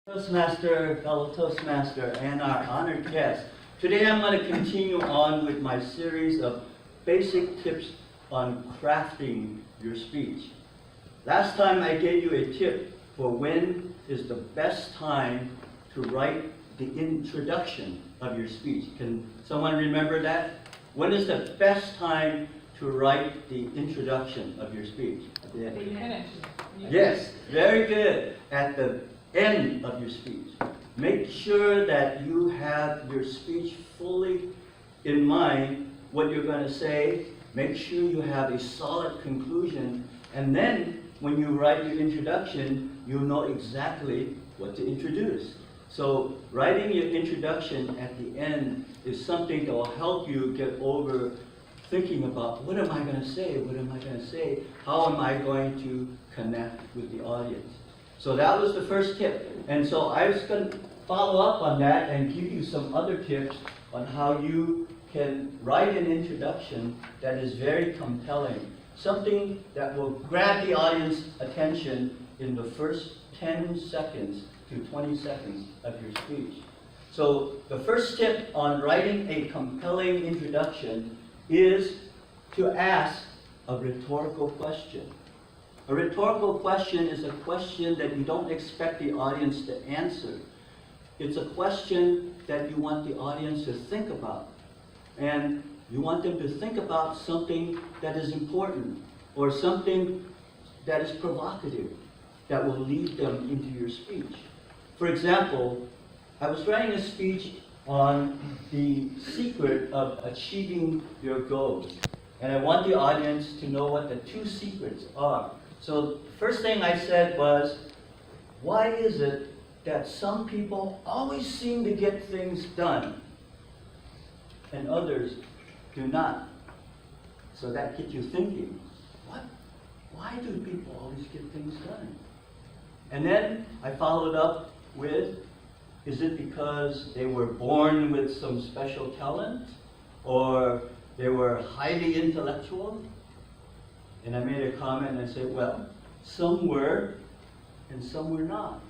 Toastmaster, fellow Toastmaster, and our honored guest. Today I'm going to continue on with my series of basic tips on crafting your speech. Last time I gave you a tip for when is the best time to write the introduction of your speech. Can someone remember that? When is the best time to write the introduction of your speech? At the end. Yes, very good. At the end of your speech. Make sure that you have your speech fully in mind, what you're going to say. Make sure you have a solid conclusion, and then when you write your introduction, you know exactly what to introduce. So writing your introduction at the end is something that will help you get over thinking about, what am I going to say? What am I going to say? How am I going to connect with the audience? So that was the first tip. And so I was going to follow up on that and give you some other tips on how you can write an introduction that is very compelling. Something that will grab the audience attention in the first 10 seconds to 20 seconds of your speech. So the first tip on writing a compelling introduction is to ask a rhetorical question. A rhetorical question is a question that you don't expect the audience to answer. It's a question that you want the audience to think about. And you want them to think about something that is important or something that is provocative that will lead them into your speech. For example, I was writing a speech on the secret of achieving your goals. And I want the audience to know what the two secrets are. So the first thing I said was, why is it that some people always seem to get things done and others do not? So that gets you thinking, what? Why do people always get things done? And then I followed up with, is it because they were born with some special talent, or they were highly intellectual? And I made a comment and I said, well, some were and some were not.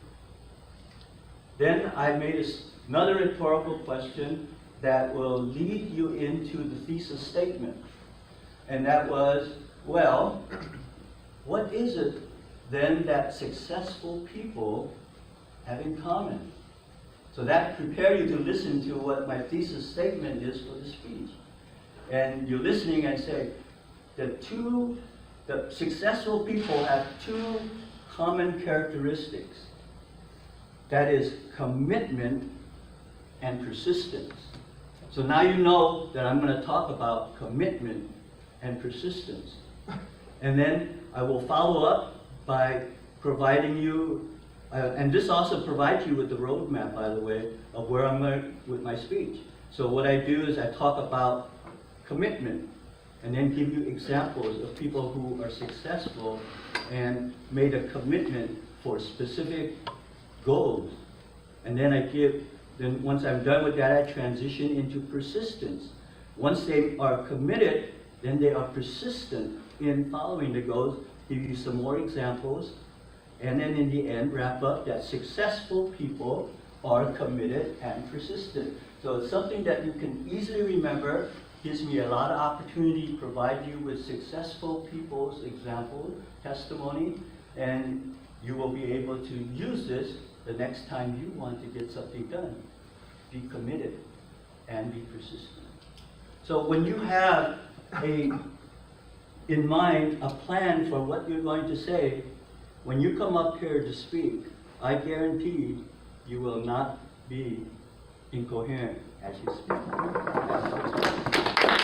Then I made another rhetorical question that will lead you into the thesis statement. And that was, well, what is it then that successful people have in common? So that prepared you to listen to what my thesis statement is for the speech. And you're listening and say, the successful people have two common characteristics. That is commitment and persistence. So now you know that I'm going to talk about commitment and persistence. And then I will follow up by providing you, and this also provides you with the roadmap, by the way, of where I'm going with my speech. So what I do is I talk about commitment, and then give you examples of people who are successful and made a commitment for specific goals. And then once I'm done with that, I transition into persistence. Once they are committed, then they are persistent in following the goals, give you some more examples, and then in the end, wrap up that successful people are committed and persistent. So it's something that you can easily remember. Gives me a lot of opportunity to provide you with successful people's example, testimony, and you will be able to use this the next time you want to get something done. Be committed and be persistent. So when you have in mind a plan for what you're going to say, when you come up here to speak, I guarantee you will not be incoherent as you speak.